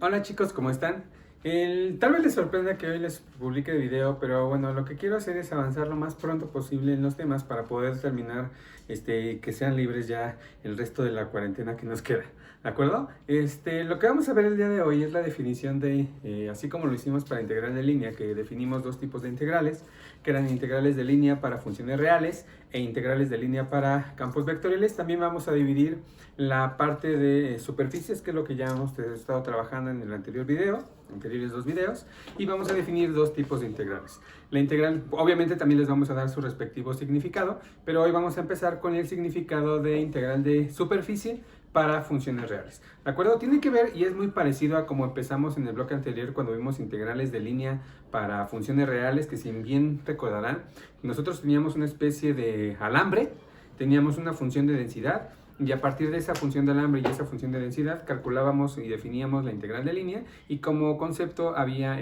Hola chicos, ¿cómo están? Tal vez les sorprenda que hoy les publique el video, pero bueno, lo que quiero hacer es avanzar lo más pronto posible en los temas para poder terminar, que sean libres ya el resto de la cuarentena que nos queda, ¿de acuerdo? Lo que vamos a ver el día de hoy es la definición de, así como lo hicimos para integral de línea, que definimos dos tipos de integrales, que eran integrales de línea para funciones reales e integrales de línea para campos vectoriales. También vamos a dividir la parte de superficies, que es lo que ya hemos estado trabajando en el anteriores dos videos, y vamos a definir dos tipos de integrales. La integral, obviamente también les vamos a dar su respectivo significado, pero hoy vamos a empezar con el significado de integral de superficie para funciones reales. ¿De acuerdo? Tiene que ver y es muy parecido a como empezamos en el bloque anterior cuando vimos integrales de línea para funciones reales, que si bien recordarán, nosotros teníamos una especie de alambre, teníamos una función de densidad, y a partir de esa función de alambre y esa función de densidad calculábamos y definíamos la integral de línea, y como concepto había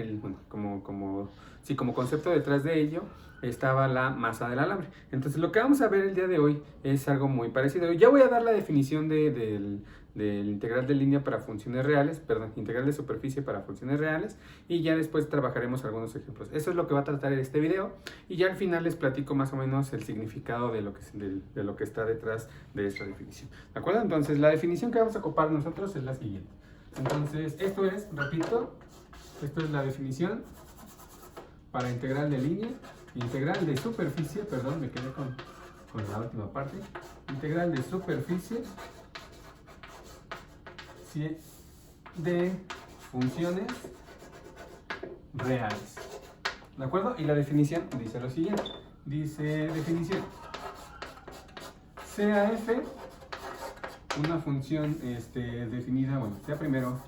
como concepto detrás de ello estaba la masa del alambre. Entonces lo que vamos a ver el día de hoy es algo muy parecido. Ya voy a dar la definición del integral de línea para funciones reales, perdón, integral de superficie para funciones reales, y ya después trabajaremos algunos ejemplos. Eso es lo que va a tratar este video, y ya al final les platico más o menos el significado de lo que está detrás de esta definición. ¿De acuerdo? Entonces la definición que vamos a ocupar nosotros es la siguiente. Entonces esto es, repito, esto es la definición para integral de línea, integral de superficie, perdón, me quedé con la última parte, integral de superficie de funciones reales. ¿De acuerdo? Y la definición dice lo siguiente. Dice definición. Sea f una función definida, bueno, sea primero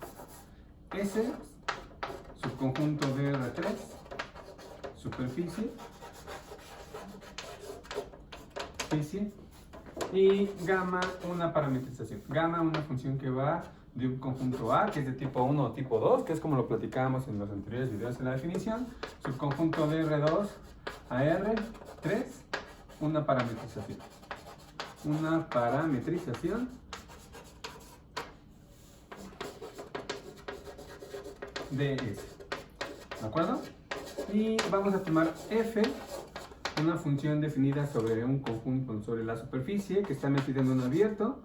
S, subconjunto de R3, superficie, y gamma una parametrización. Gamma una función que va de un conjunto A, que es de tipo 1 o tipo 2, que es como lo platicábamos en los anteriores videos en la definición, subconjunto de R2 a R3, una parametrización. Una parametrización de S. ¿De acuerdo? Y vamos a tomar F, una función definida sobre un conjunto, sobre la superficie que está metida en un abierto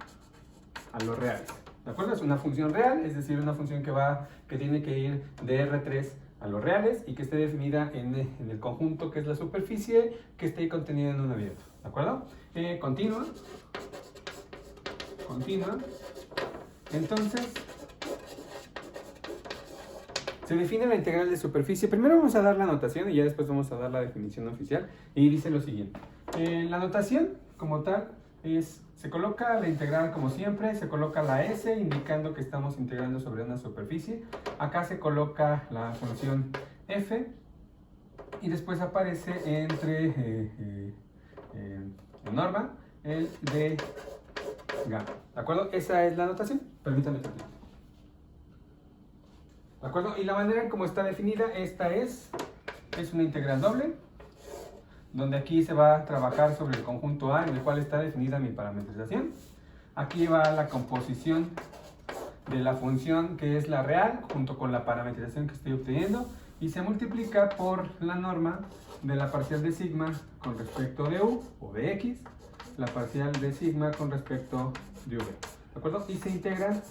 a los reales. ¿De acuerdo? Es una función real, es decir, una función que tiene que ir de R3 a los reales y que esté definida en el conjunto que es la superficie, que esté contenida en un abierto. ¿De acuerdo? Continua. Entonces, se define la integral de superficie. Primero vamos a dar la notación y ya después vamos a dar la definición oficial. Y dice lo siguiente. La notación, como tal, se coloca la integral como siempre, se coloca la S indicando que estamos integrando sobre una superficie. Acá se coloca la función f y después aparece entre norma el de gamma. ¿De acuerdo? Esa es la notación. Permítanme terminar. ¿De acuerdo? Y la manera en cómo está definida, esta es una integral doble, donde aquí se va a trabajar sobre el conjunto A en el cual está definida mi parametrización. Aquí va la composición de la función que es la real, junto con la parametrización que estoy obteniendo, y se multiplica por la norma de la parcial de sigma con respecto de u, o de x, la parcial de sigma con respecto de v. ¿De acuerdo? Y se integra,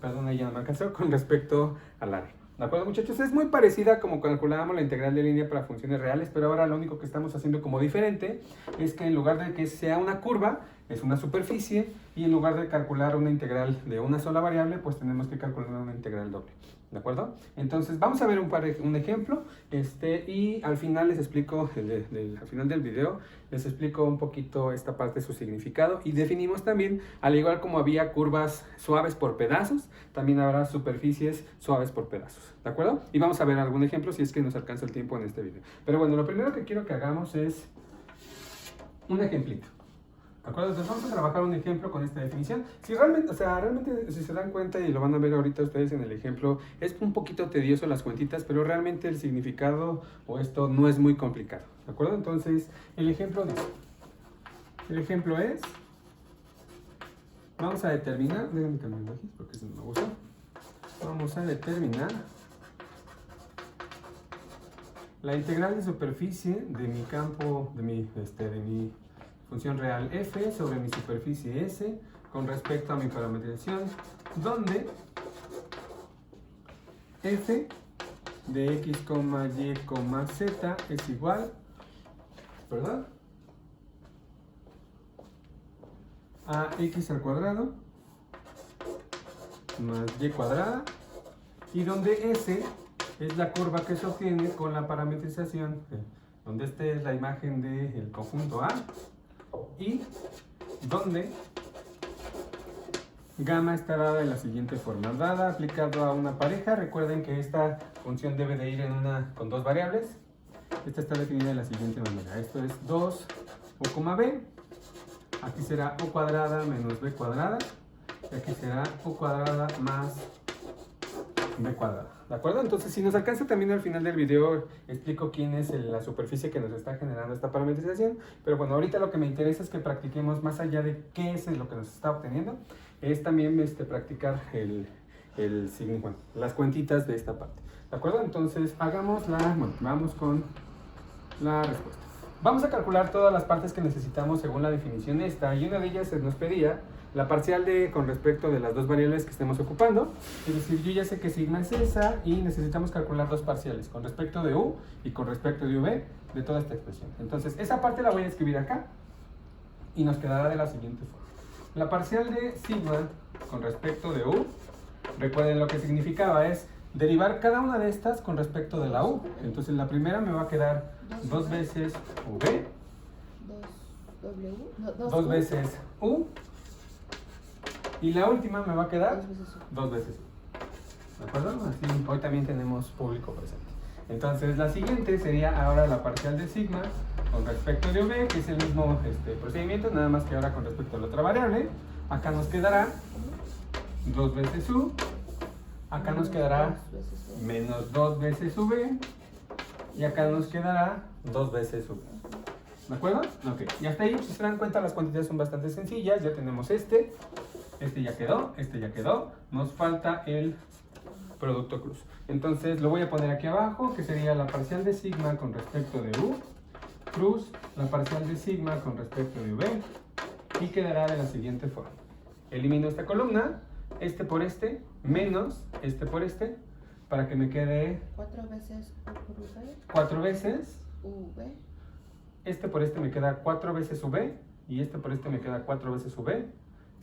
perdón, ahí ya no me alcanzó, con respecto al área. ¿De acuerdo, muchachos? Es muy parecida como calculábamos la integral de línea para funciones reales, pero ahora lo único que estamos haciendo como diferente es que en lugar de que sea una curva, es una superficie, y en lugar de calcular una integral de una sola variable, pues tenemos que calcular una integral doble. ¿De acuerdo? Entonces vamos a ver un ejemplo, y al final les explico, al final del video, les explico un poquito esta parte de su significado, y definimos también, al igual como había curvas suaves por pedazos, también habrá superficies suaves por pedazos. ¿De acuerdo? Y vamos a ver algún ejemplo si es que nos alcanza el tiempo en este video. Pero bueno, lo primero que quiero que hagamos es un ejemplito. ¿De acuerdo? Entonces vamos a trabajar un ejemplo con esta definición. Si realmente si se dan cuenta, y lo van a ver ahorita ustedes en el ejemplo, es un poquito tedioso las cuentitas, pero realmente el significado o esto no es muy complicado. ¿De acuerdo? Entonces, el ejemplo es, vamos a determinar, déjenme cambiar aquí porque eso no me gusta. vamos a determinar la integral de superficie de mi campo, de mi función real f sobre mi superficie S con respecto a mi parametrización, donde f de x, y, z es igual, ¿verdad?, a x al cuadrado más y cuadrada, y donde S es la curva que se obtiene con la parametrización, donde esta es la imagen del conjunto A, y donde gamma está dada de la siguiente forma, dada aplicado a una pareja. Recuerden que esta función debe de ir con dos variables. Esta está definida de la siguiente manera: esto es 2 u, b, aquí será u cuadrada menos b cuadrada, y aquí será u cuadrada más b cuadrada, ¿de acuerdo? Entonces, si nos alcanza también al final del video, explico quién es la superficie que nos está generando esta parametrización. Pero bueno, ahorita lo que me interesa es que practiquemos más allá de qué es lo que nos está obteniendo, es también practicar las cuentitas de esta parte, ¿de acuerdo? Entonces, vamos con la respuesta. Vamos a calcular todas las partes que necesitamos según la definición esta, y una de ellas se nos pedía la parcial con respecto de las dos variables que estemos ocupando. Es decir, yo ya sé que sigma es esa y necesitamos calcular dos parciales con respecto de u y con respecto de v de toda esta expresión. Entonces, esa parte la voy a escribir acá y nos quedará de la siguiente forma. La parcial de sigma con respecto de u, recuerden lo que significaba, es derivar cada una de estas con respecto de la u. Entonces, la primera me va a quedar 2 veces v, 2 veces u, y la última me va a quedar 2 veces u. ¿De acuerdo? Así, hoy también tenemos público presente. Entonces, la siguiente sería ahora la parcial de sigma con respecto de v, que es el mismo procedimiento, nada más que ahora con respecto a la otra variable. Acá nos quedará 2 veces u, acá nos quedará menos 2 veces v, y acá nos quedará 2 veces v. ¿De acuerdo? Ok. Y hasta ahí, si se dan cuenta, las cuantidades son bastante sencillas. Ya tenemos este ya quedó, nos falta el producto cruz. Entonces lo voy a poner aquí abajo, que sería la parcial de sigma con respecto de u, cruz la parcial de sigma con respecto de v, y quedará de la siguiente forma. Elimino esta columna, por menos por para que me quede 4 veces u por v. 4 veces v. Por me queda 4 veces v, y por me queda 4 veces v,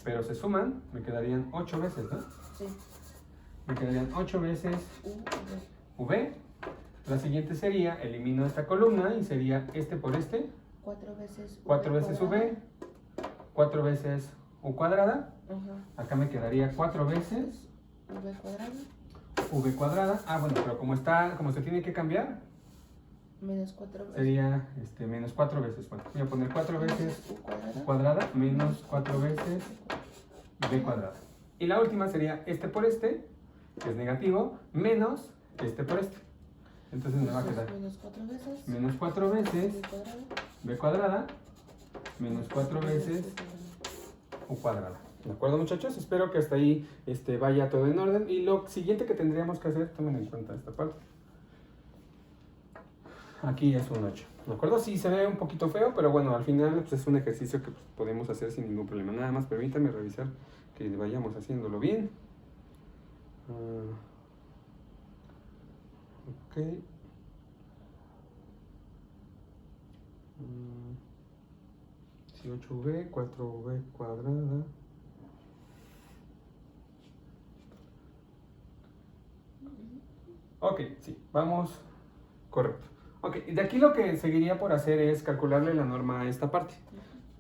pero se suman, me quedarían 8 veces, ¿no? Sí. Me quedarían 8 veces v. La siguiente sería, elimino esta columna y sería por 4 veces v, 4 veces u cuadrada. Acá me quedaría 4 veces v cuadrada. V cuadrada. Ah, bueno, pero como se tiene que cambiar, menos 4 veces. Sería menos 4 veces. Bueno, voy a poner 4 veces u cuadrada menos 4 veces v cuadrada. Y la última sería por que es negativo, menos por Entonces me va a quedar menos 4 veces v cuadrada menos 4 veces u cuadrada. ¿De acuerdo, muchachos? Espero que hasta ahí vaya todo en orden. Y lo siguiente que tendríamos que hacer, tomen en cuenta esta parte. Aquí es un 8, ¿de acuerdo? Sí, se ve un poquito feo, pero bueno, al final pues, es un ejercicio que podemos hacer sin ningún problema. Nada más permítanme revisar que vayamos haciéndolo bien. Ok. Sí, 8v, 4v cuadrada. Ok, sí, vamos. Correcto. Ok, de aquí lo que seguiría por hacer es calcularle la norma a esta parte.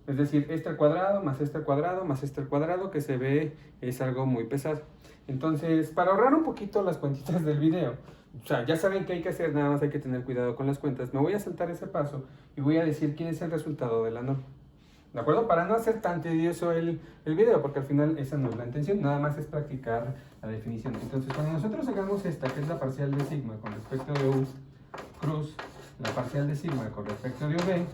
Es decir, al cuadrado, más al cuadrado, más al cuadrado, que se ve es algo muy pesado. Entonces, para ahorrar un poquito las cuentitas del video, o sea, ya saben qué hay que hacer, nada más hay que tener cuidado con las cuentas. Me voy a saltar ese paso y voy a decir quién es el resultado de la norma. ¿De acuerdo? Para no hacer tan tedioso el video, porque al final esa no es la intención, nada más es practicar la definición. Entonces, cuando nosotros hagamos esta, que es la parcial de sigma con respecto de u, cruz la parcial de sigma con respecto de v,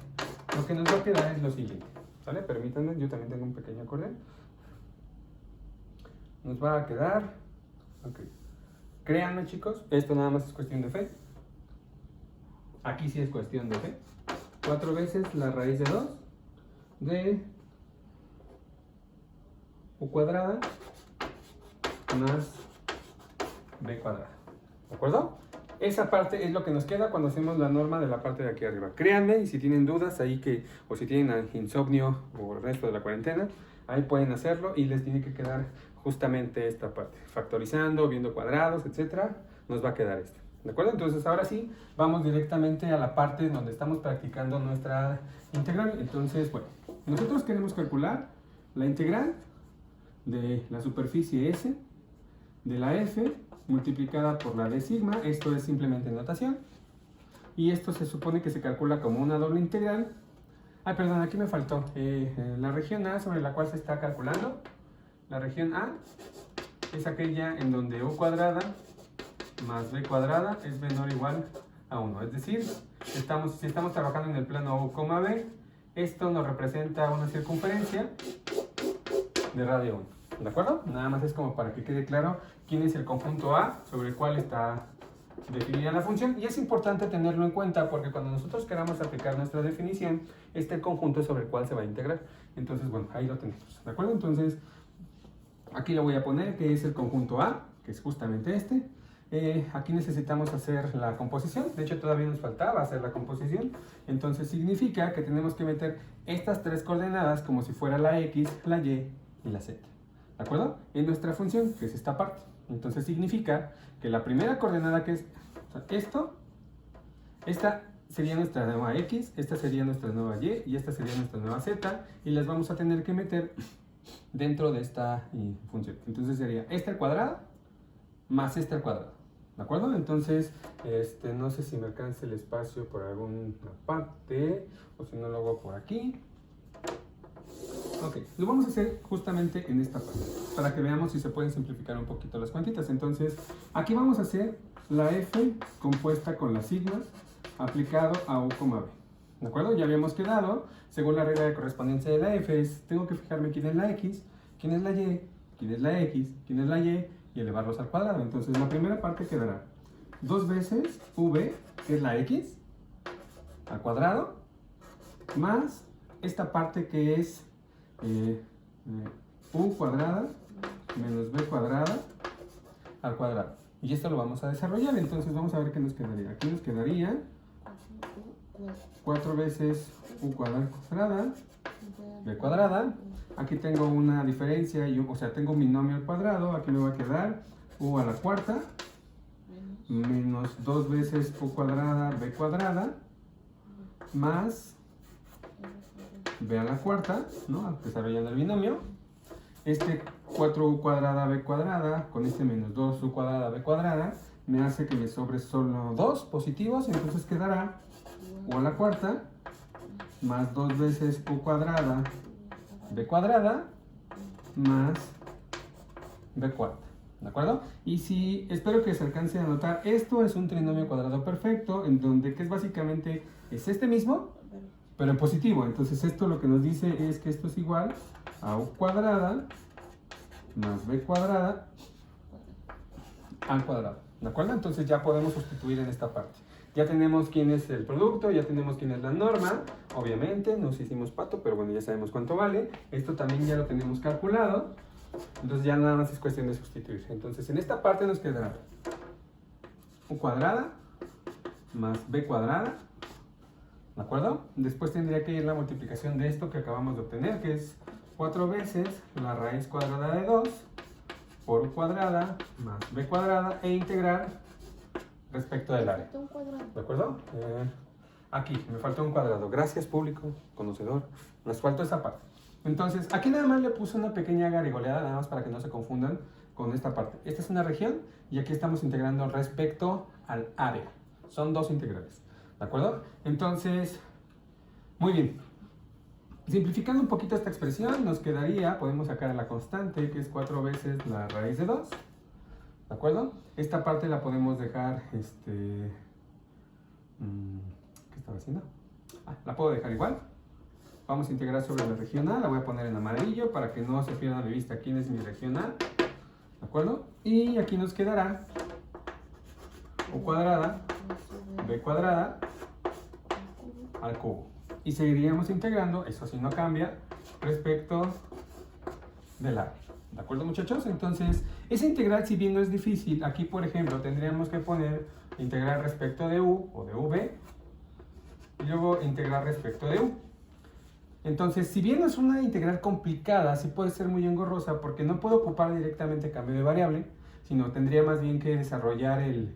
lo que nos va a quedar es lo siguiente. ¿Vale? Permítanme, yo también tengo un pequeño acorde. Nos va a quedar, ok, Créanme, chicos, esto nada más es cuestión de fe. Aquí sí es cuestión de fe. 4 veces la raíz de 2 de u cuadrada más b cuadrada. ¿De acuerdo? Esa parte es lo que nos queda cuando hacemos la norma de la parte de aquí arriba. Créanme, y si tienen dudas ahí o si tienen insomnio o el resto de la cuarentena, ahí pueden hacerlo y les tiene que quedar justamente esta parte. Factorizando, viendo cuadrados, etcétera, nos va a quedar esto. ¿De acuerdo? Entonces ahora sí, vamos directamente a la parte donde estamos practicando nuestra integral. Entonces, bueno, nosotros queremos calcular la integral de la superficie S de la F multiplicada por la de sigma. Esto es simplemente notación. Y esto se supone que se calcula como una doble integral. Ay, perdón, aquí me faltó. La región A sobre la cual se está calculando. La región A es aquella en donde u cuadrada más b cuadrada es menor o igual a 1. Es decir, si estamos trabajando en el plano u, b, esto nos representa una circunferencia de radio 1. ¿De acuerdo? Nada más es como para que quede claro quién es el conjunto A sobre el cual está definida la función. Y es importante tenerlo en cuenta porque cuando nosotros queramos aplicar nuestra definición, este es el conjunto sobre el cual se va a integrar. Entonces, bueno, ahí lo tenemos. ¿De acuerdo? Entonces, aquí le voy a poner que es el conjunto A, que es justamente este. Aquí necesitamos hacer la composición. De hecho, todavía nos faltaba hacer la composición. Entonces, significa que tenemos que meter estas tres coordenadas como si fuera la X, la Y y la Z. ¿De acuerdo? En nuestra función, que es esta parte. Entonces significa que la primera coordenada que es esto, esta sería nuestra nueva X, esta sería nuestra nueva Y y esta sería nuestra nueva Z, y las vamos a tener que meter dentro de esta función. Entonces sería esta al cuadrado más esta al cuadrado. ¿De acuerdo? Entonces, no sé si me alcance el espacio por alguna parte o si no lo hago por aquí. Ok, lo vamos a hacer justamente en esta parte, para que veamos si se pueden simplificar un poquito las cuentitas. Entonces, aquí vamos a hacer la F compuesta con la sigma aplicado a U, B. ¿De acuerdo? Ya habíamos quedado, según la regla de correspondencia de la F, tengo que fijarme quién es la X, quién es la Y, quién es la X, quién es la Y, y elevarlos al cuadrado. Entonces, la primera parte quedará 2 veces V, que es la X, al cuadrado, más esta parte que es u cuadrada menos b cuadrada al cuadrado. Y esto lo vamos a desarrollar. Entonces vamos a ver qué nos quedaría. Aquí nos quedaría 4 veces u cuadrada b cuadrada. Aquí tengo una diferencia, o sea, tengo un binomio al cuadrado. Aquí me va a quedar u a la cuarta menos 2 veces u cuadrada b cuadrada más b a la cuarta, ¿no? Desarrollando el binomio. 4u cuadrada b cuadrada con menos 2u cuadrada b cuadrada me hace que me sobre solo 2 positivos. Entonces quedará u a la cuarta más 2 veces u cuadrada b cuadrada más b cuarta. ¿De acuerdo? Y si espero que se alcance a notar, esto es un trinomio cuadrado perfecto, en donde que es básicamente es este mismo, pero en positivo. Entonces esto lo que nos dice es que esto es igual a u cuadrada más b cuadrada al cuadrado. ¿De acuerdo? Entonces ya podemos sustituir en esta parte. Ya tenemos quién es el producto, ya tenemos quién es la norma. Obviamente, nos hicimos pato, pero bueno, ya sabemos cuánto vale. Esto también ya lo tenemos calculado. Entonces ya nada más es cuestión de sustituir. Entonces en esta parte nos quedará u cuadrada más b cuadrada. ¿De acuerdo? Después tendría que ir la multiplicación de esto que acabamos de obtener, que es 4 veces la raíz cuadrada de 2 por u cuadrada más b cuadrada e integrar respecto del área. ¿De acuerdo? Aquí me faltó un cuadrado. Gracias, público conocedor. Nos faltó esa parte. Entonces, aquí nada más le puse una pequeña garigoleada, nada más para que no se confundan con esta parte. Esta es una región y aquí estamos integrando respecto al área. Son dos integrales. ¿De acuerdo? Entonces, muy bien. Simplificando un poquito esta expresión, nos quedaría, podemos sacar a la constante, que es 4 veces la raíz de 2. ¿De acuerdo? Esta parte la podemos dejar, ¿qué estaba haciendo? La puedo dejar igual. Vamos a integrar sobre la región A, la voy a poner en amarillo para que no se pierda de vista quién es mi región A. ¿De acuerdo? Y aquí nos quedará u cuadrada b cuadrada al cubo. Y seguiríamos integrando, eso sí no cambia, respecto del área. ¿De acuerdo, muchachos? Entonces, esa integral, si bien no es difícil, aquí, por ejemplo, tendríamos que poner integral respecto de u o de v, y luego integral respecto de u. Entonces, si bien no es una integral complicada, sí puede ser muy engorrosa porque no puedo ocupar directamente cambio de variable, sino tendría más bien que desarrollar el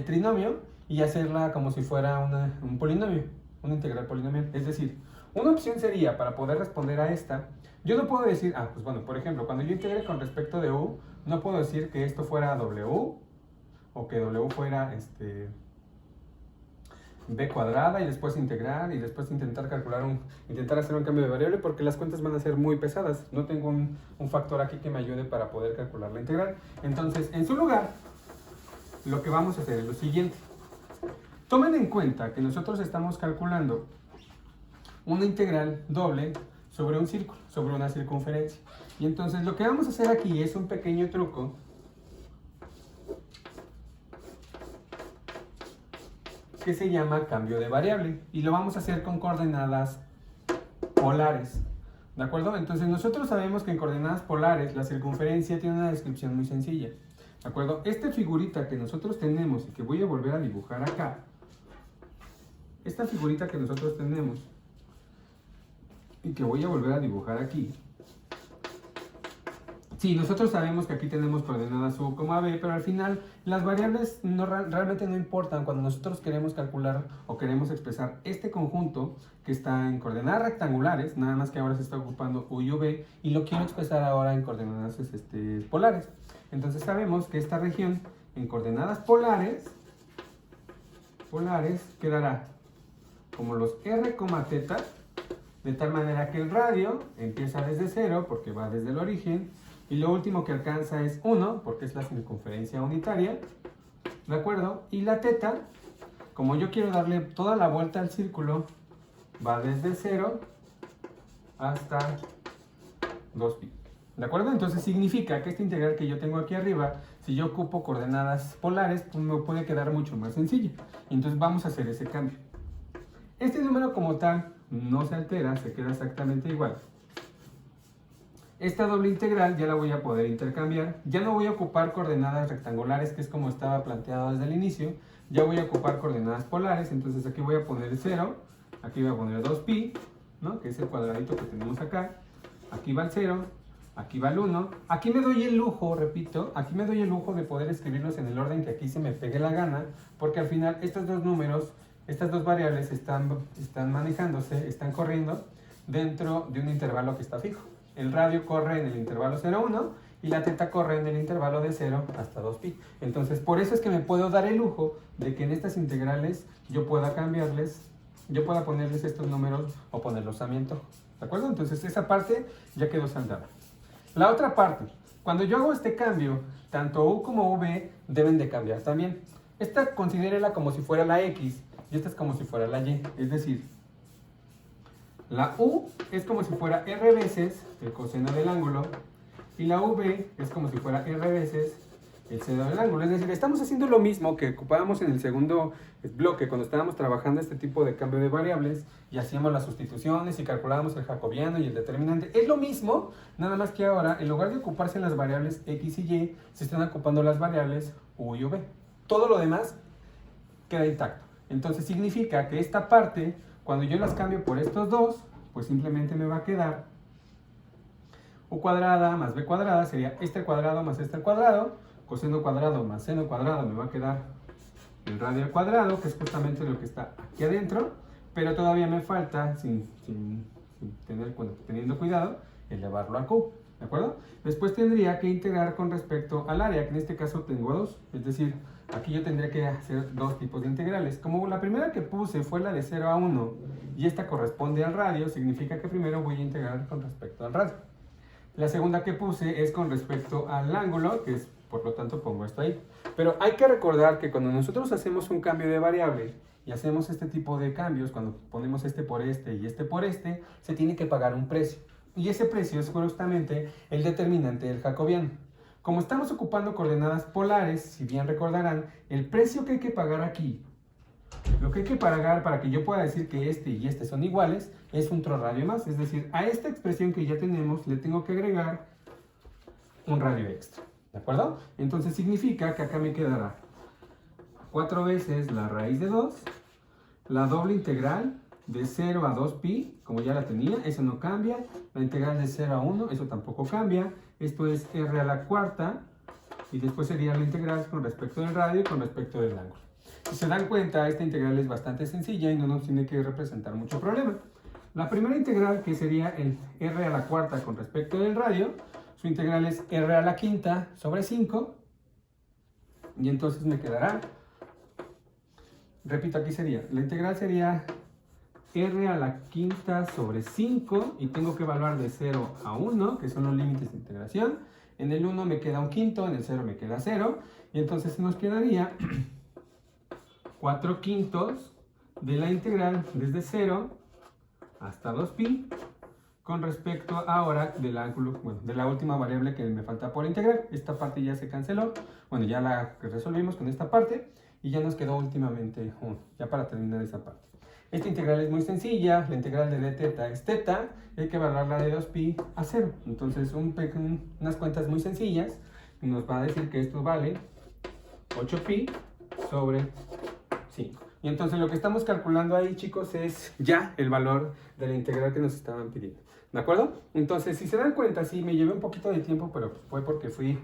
trinomio y hacerla como si fuera un polinomio, una integral polinomial. Es decir, una opción sería, para poder responder a esta, yo no puedo decir, pues bueno, por ejemplo, cuando yo integre con respecto de u, no puedo decir que esto fuera w, o que w fuera b cuadrada y después integrar y después intentar hacer un cambio de variable, porque las cuentas van a ser muy pesadas. No tengo un factor aquí que me ayude para poder calcular la integral. Entonces, en su lugar, lo que vamos a hacer es lo siguiente. Tomen en cuenta que nosotros estamos calculando una integral doble sobre un círculo, sobre una circunferencia. Y entonces lo que vamos a hacer aquí es un pequeño truco que se llama cambio de variable, y lo vamos a hacer con coordenadas polares. ¿De acuerdo? Entonces nosotros sabemos que en coordenadas polares la circunferencia tiene una descripción muy sencilla. ¿De acuerdo? Esta figurita que nosotros tenemos y que voy a volver a dibujar acá, esta figurita que nosotros tenemos y que voy a volver a dibujar aquí. Sí, nosotros sabemos que aquí tenemos coordenadas u, b, pero al final las variables realmente no importan cuando nosotros queremos calcular o queremos expresar este conjunto que está en coordenadas rectangulares, nada más que ahora se está ocupando u y v, y lo quiero expresar ahora en coordenadas polares. Entonces sabemos que esta región en coordenadas polares quedará como los r, θ, de tal manera que el radio empieza desde 0 porque va desde el origen, y lo último que alcanza es 1 porque es la circunferencia unitaria, ¿de acuerdo? Y la θ, como yo quiero darle toda la vuelta al círculo, va desde 0 hasta 2pi, ¿de acuerdo? Entonces significa que esta integral que yo tengo aquí arriba, si yo ocupo coordenadas polares, pues me puede quedar mucho más sencilla. Entonces vamos a hacer ese cambio. Este número como tal no se altera, se queda exactamente igual. Esta doble integral ya la voy a poder intercambiar. Ya no voy a ocupar coordenadas rectangulares, que es como estaba planteado desde el inicio. Ya voy a ocupar coordenadas polares, entonces aquí voy a poner 0, aquí voy a poner 2pi, ¿no? Que es el cuadradito que tenemos acá. Aquí va el 0, aquí va el 1. Aquí me doy el lujo, repito, aquí me doy el lujo de poder escribirlos en el orden que aquí se me pegue la gana, porque al final estos dos números, estas dos variables están manejándose, están corriendo dentro de un intervalo que está fijo. El radio corre en el intervalo 0,1 y la θ corre en el intervalo de 0 hasta 2pi. Entonces, por eso es que me puedo dar el lujo de que en estas integrales yo pueda ponerles estos números o ponerlos a mi antojo. ¿De acuerdo? Entonces, esa parte ya quedó saldada. La otra parte, cuando yo hago este cambio, tanto u como v deben de cambiar también. Esta considérela como si fuera la x y esta es como si fuera la y. Es decir, la u es como si fuera r veces el coseno del ángulo y la v es como si fuera r veces el seno del ángulo. Es decir, estamos haciendo lo mismo que ocupábamos en el segundo bloque cuando estábamos trabajando este tipo de cambio de variables y hacíamos las sustituciones y calculábamos el jacobiano y el determinante. Es lo mismo, nada más que ahora en lugar de ocuparse las variables x y y, se están ocupando las variables u y v. Todo lo demás queda intacto. Entonces significa que esta parte, cuando yo las cambio por estos dos, pues simplemente me va a quedar u cuadrada más b cuadrada, sería este al cuadrado más este al cuadrado, coseno cuadrado más seno cuadrado, me va a quedar el radio al cuadrado, que es justamente lo que está aquí adentro, pero todavía me falta, teniendo cuidado, elevarlo a cubo, ¿de acuerdo? Después tendría que integrar con respecto al área, que en este caso tengo dos, es decir, aquí yo tendría que hacer dos tipos de integrales. Como la primera que puse fue la de 0 a 1 y esta corresponde al radio, significa que primero voy a integrar con respecto al radio. La segunda que puse es con respecto al ángulo, que es, por lo tanto pongo esto ahí. Pero hay que recordar que cuando nosotros hacemos un cambio de variable y hacemos este tipo de cambios, cuando ponemos este por este y este por este, se tiene que pagar un precio. Y ese precio es justamente el determinante del jacobiano. Como estamos ocupando coordenadas polares, si bien recordarán, el precio que hay que pagar aquí, lo que hay que pagar para que yo pueda decir que este y este son iguales, es un otro radio más. Es decir, a esta expresión que ya tenemos le tengo que agregar un radio extra. ¿De acuerdo? Entonces significa que acá me quedará 4 veces la raíz de 2, la doble integral de 0 a 2pi, como ya la tenía, eso no cambia. La integral de 0 a 1, eso tampoco cambia. Esto es r a la cuarta, y después sería la integral con respecto del radio y con respecto del ángulo. Si se dan cuenta, esta integral es bastante sencilla y no nos tiene que representar mucho problema. La primera integral, que sería el r a la cuarta con respecto del radio, su integral es r a la quinta sobre 5, y entonces me quedará, repito, aquí sería, la integral sería r a la quinta sobre 5, y tengo que evaluar de 0 a 1, que son los límites de integración. En el 1 me queda un quinto, en el 0 me queda 0, y entonces nos quedaría 4 quintos de la integral desde 0 hasta 2pi, con respecto ahora del ángulo, bueno, de la última variable que me falta por integrar. Esta parte ya se canceló, bueno, ya la resolvimos con esta parte, y ya nos quedó últimamente, ya para terminar esa parte. Esta integral es muy sencilla, la integral de d teta es teta, hay que evaluarla de 2pi a 0. Entonces unas cuentas muy sencillas, nos va a decir que esto vale 8pi sobre 5. Y entonces lo que estamos calculando ahí, chicos, es ya el valor de la integral que nos estaban pidiendo. ¿De acuerdo? Entonces, si se dan cuenta, sí, me llevé un poquito de tiempo, pero fue porque fui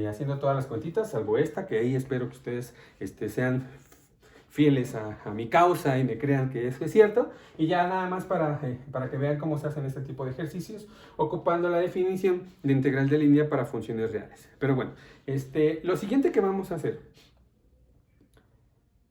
haciendo todas las cuentitas, salvo esta, que ahí espero que ustedes sean fieles a mi causa y me crean que eso es cierto. Y ya nada más para que vean cómo se hacen este tipo de ejercicios, ocupando la definición de integral de línea para funciones reales. Pero bueno, lo siguiente que vamos a hacer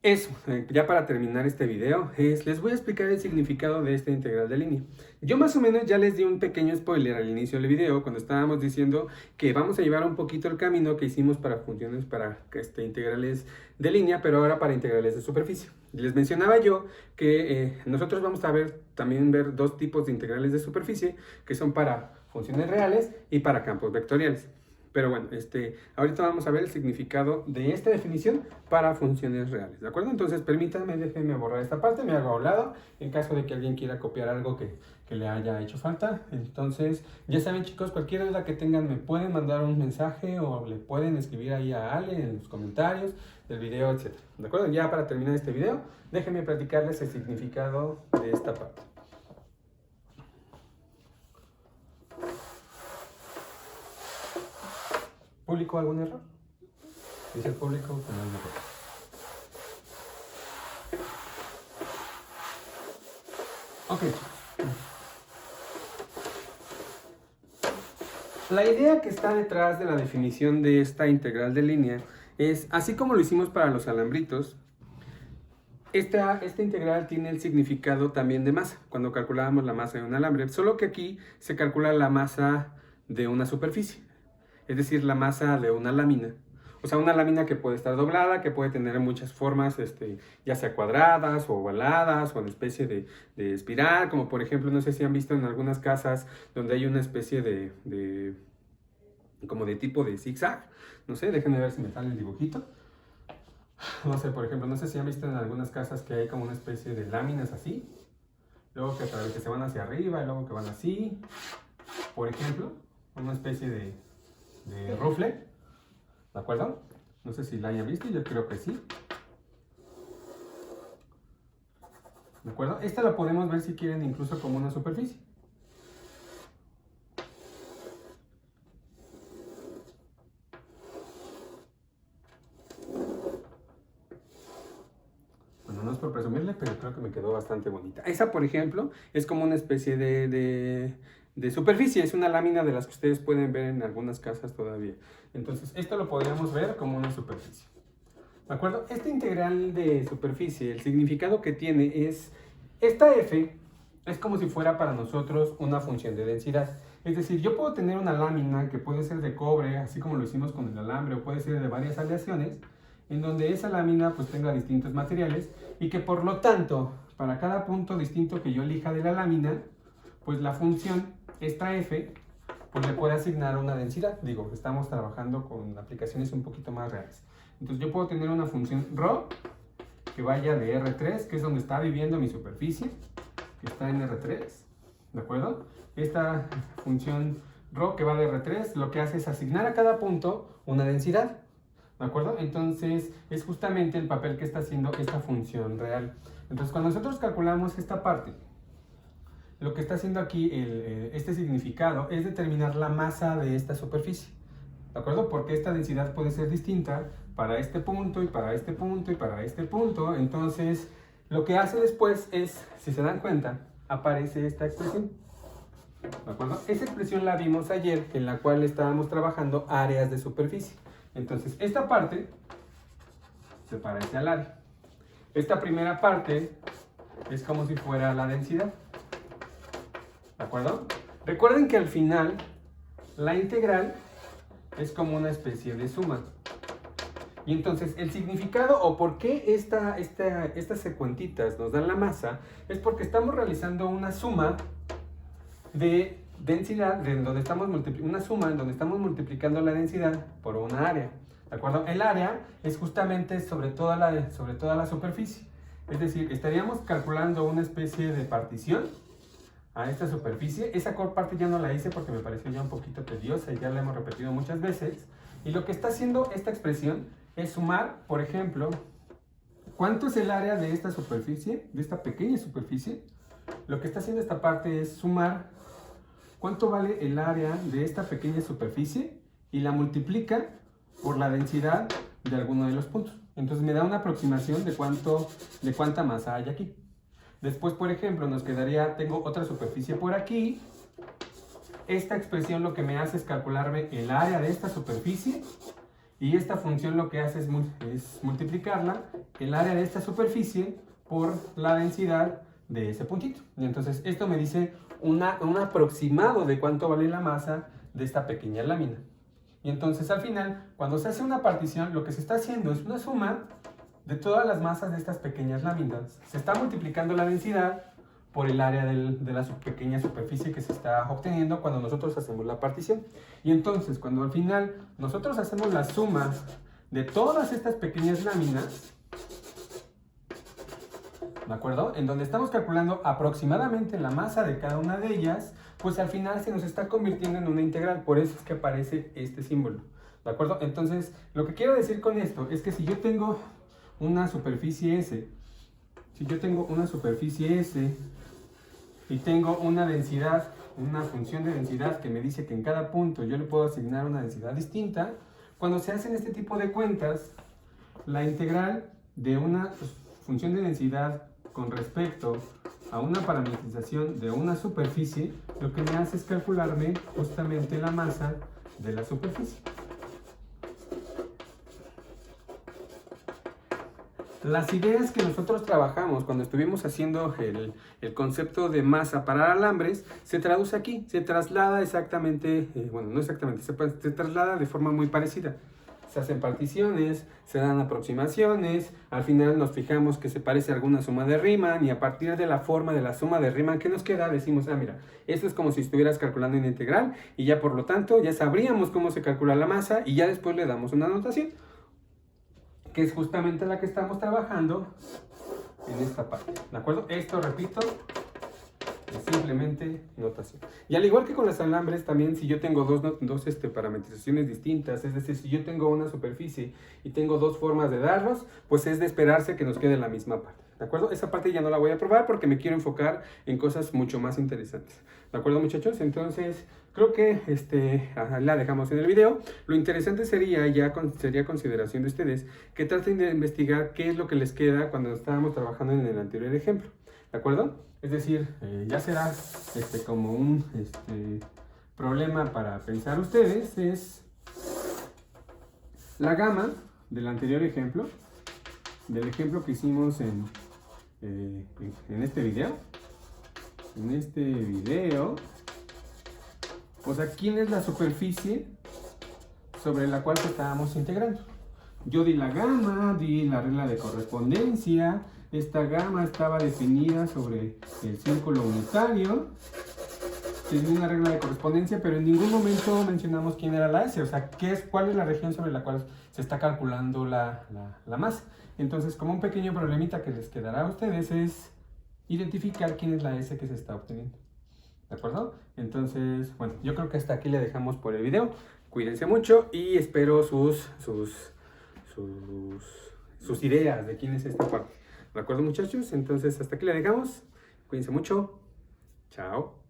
es, ya para terminar este video, les voy a explicar el significado de esta integral de línea. Yo más o menos ya les di un pequeño spoiler al inicio del video, cuando estábamos diciendo que vamos a llevar un poquito el camino que hicimos para funciones para integrales de línea, pero ahora para integrales de superficie. Les mencionaba yo que nosotros vamos a también ver dos tipos de integrales de superficie, que son para funciones reales y para campos vectoriales. Pero bueno, ahorita vamos a ver el significado de esta definición para funciones reales, ¿de acuerdo? Entonces, permítanme, déjenme borrar esta parte, me hago a un lado, en caso de que alguien quiera copiar algo que le haya hecho falta. Entonces, ya saben, chicos, cualquier duda que tengan me pueden mandar un mensaje o le pueden escribir ahí a Ale en los comentarios del video, etc. ¿De acuerdo? Ya para terminar este video, déjenme platicarles el significado de esta parte. ¿Público algún error? Dice el público que no hay error. Ok. La idea que está detrás de la definición de esta integral de línea es, así como lo hicimos para los alambritos, esta integral tiene el significado también de masa, cuando calculábamos la masa de un alambre, solo que aquí se calcula la masa de una superficie. Es decir, la masa de una lámina. O sea, una lámina que puede estar doblada, que puede tener muchas formas, ya sea cuadradas o ovaladas o en especie de espiral, como por ejemplo, no sé si han visto en algunas casas donde hay una especie como de tipo de zigzag. No sé, déjenme ver si me sale el dibujito. No sé, por ejemplo, no sé si han visto en algunas casas que hay como una especie de láminas así. Luego que se van hacia arriba y luego que van así. Por ejemplo, una especie de rufle, ¿de acuerdo? No sé si la hayan visto, yo creo que sí. ¿De acuerdo? Esta la podemos ver si quieren incluso como una superficie. Bueno, no es por presumirle, pero creo que me quedó bastante bonita. Esa, por ejemplo, es como una especie de superficie, es una lámina de las que ustedes pueden ver en algunas casas todavía. Entonces, esto lo podríamos ver como una superficie. ¿De acuerdo? Esta integral de superficie, el significado que tiene es, esta f es como si fuera para nosotros una función de densidad. Es decir, yo puedo tener una lámina que puede ser de cobre, así como lo hicimos con el alambre, o puede ser de varias aleaciones, en donde esa lámina pues tenga distintos materiales y que por lo tanto, para cada punto distinto que yo elija de la lámina, pues la función, esta f, pues le puede asignar una densidad. Digo, estamos trabajando con aplicaciones un poquito más reales. Entonces yo puedo tener una función ρ que vaya de R3, que es donde está viviendo mi superficie, que está en R3, ¿de acuerdo? Esta función ρ que va de R3 lo que hace es asignar a cada punto una densidad, ¿de acuerdo? Entonces es justamente el papel que está haciendo esta función real. Entonces cuando nosotros calculamos esta parte, lo que está haciendo aquí este significado es determinar la masa de esta superficie, ¿de acuerdo? Porque esta densidad puede ser distinta para este punto y para este punto y para este punto. Entonces lo que hace después es, si se dan cuenta, aparece esta expresión, ¿de acuerdo? Esa expresión la vimos ayer, en la cual estábamos trabajando áreas de superficie. Entonces esta parte se parece al área. Esta primera parte es como si fuera la densidad, ¿de acuerdo? Recuerden que al final la integral es como una especie de suma. Y entonces el significado o por qué estas secuentitas nos dan la masa es porque estamos realizando una suma de densidad, una suma en donde estamos multiplicando la densidad por una área, ¿de acuerdo? El área es justamente sobre toda la superficie. Es decir, estaríamos calculando una especie de partición a esta superficie. Esa parte ya no la hice porque me pareció ya un poquito tediosa y ya la hemos repetido muchas veces. Y lo que está haciendo esta expresión es sumar, por ejemplo, ¿cuánto es el área de esta superficie, de esta pequeña superficie? Lo que está haciendo esta parte es sumar cuánto vale el área de esta pequeña superficie y la multiplica por la densidad de alguno de los puntos. Entonces me da una aproximación de cuánta masa hay aquí. Después, por ejemplo, nos quedaría, tengo otra superficie por aquí. Esta expresión lo que me hace es calcularme el área de esta superficie. Y esta función lo que hace es multiplicarla, el área de esta superficie, por la densidad de ese puntito. Y entonces esto me dice un aproximado de cuánto vale la masa de esta pequeña lámina. Y entonces al final, cuando se hace una partición, lo que se está haciendo es una suma de todas las masas de estas pequeñas láminas. Se está multiplicando la densidad por el área de la pequeña superficie que se está obteniendo cuando nosotros hacemos la partición. Y entonces, cuando al final nosotros hacemos la suma de todas estas pequeñas láminas, ¿de acuerdo? En donde estamos calculando aproximadamente la masa de cada una de ellas, pues al final se nos está convirtiendo en una integral. Por eso es que aparece este símbolo, ¿de acuerdo? Entonces, lo que quiero decir con esto es que si yo tengo una superficie S, y tengo una densidad, una función de densidad que me dice que en cada punto yo le puedo asignar una densidad distinta, cuando se hacen este tipo de cuentas, la integral de una función de densidad con respecto a una parametrización de una superficie, lo que me hace es calcularme justamente la masa de la superficie. Las ideas que nosotros trabajamos cuando estuvimos haciendo el concepto de masa para alambres, se traduce aquí, se traslada exactamente, bueno, no exactamente, se traslada de forma muy parecida. Se hacen particiones, se dan aproximaciones, al final nos fijamos que se parece a alguna suma de Riemann y a partir de la forma de la suma de Riemann que nos queda decimos, ah mira, esto es como si estuvieras calculando una integral y ya por lo tanto ya sabríamos cómo se calcula la masa y ya después le damos una notación, que es justamente la que estamos trabajando en esta parte, ¿de acuerdo? Esto, repito, es simplemente notación. Y al igual que con los alambres, también si yo tengo dos parametrizaciones distintas, es decir, si yo tengo una superficie y tengo dos formas de darlos, pues es de esperarse que nos quede la misma parte, ¿de acuerdo? Esa parte ya no la voy a probar porque me quiero enfocar en cosas mucho más interesantes, ¿de acuerdo, muchachos? Entonces, creo que la dejamos en el video. Lo interesante sería consideración de ustedes que traten de investigar qué es lo que les queda cuando estábamos trabajando en el anterior ejemplo, ¿de acuerdo? Es decir, ya será como un problema para pensar ustedes, es la gama del anterior ejemplo, del ejemplo que hicimos en este video. En este video, o sea, ¿quién es la superficie sobre la cual estábamos integrando? Yo di la gama, di la regla de correspondencia. Esta gama estaba definida sobre el círculo unitario. tiene una regla de correspondencia, pero en ningún momento mencionamos quién era la S, o sea, cuál es la región sobre la cual se está calculando la masa. Entonces, como un pequeño problemita que les quedará a ustedes es identificar quién es la S que se está obteniendo. ¿De acuerdo? Entonces, bueno, yo creo que hasta aquí le dejamos por el video. Cuídense mucho y espero sus ideas de quién es esta parte. ¿De acuerdo, muchachos? Entonces, hasta aquí le dejamos. Cuídense mucho. Chao.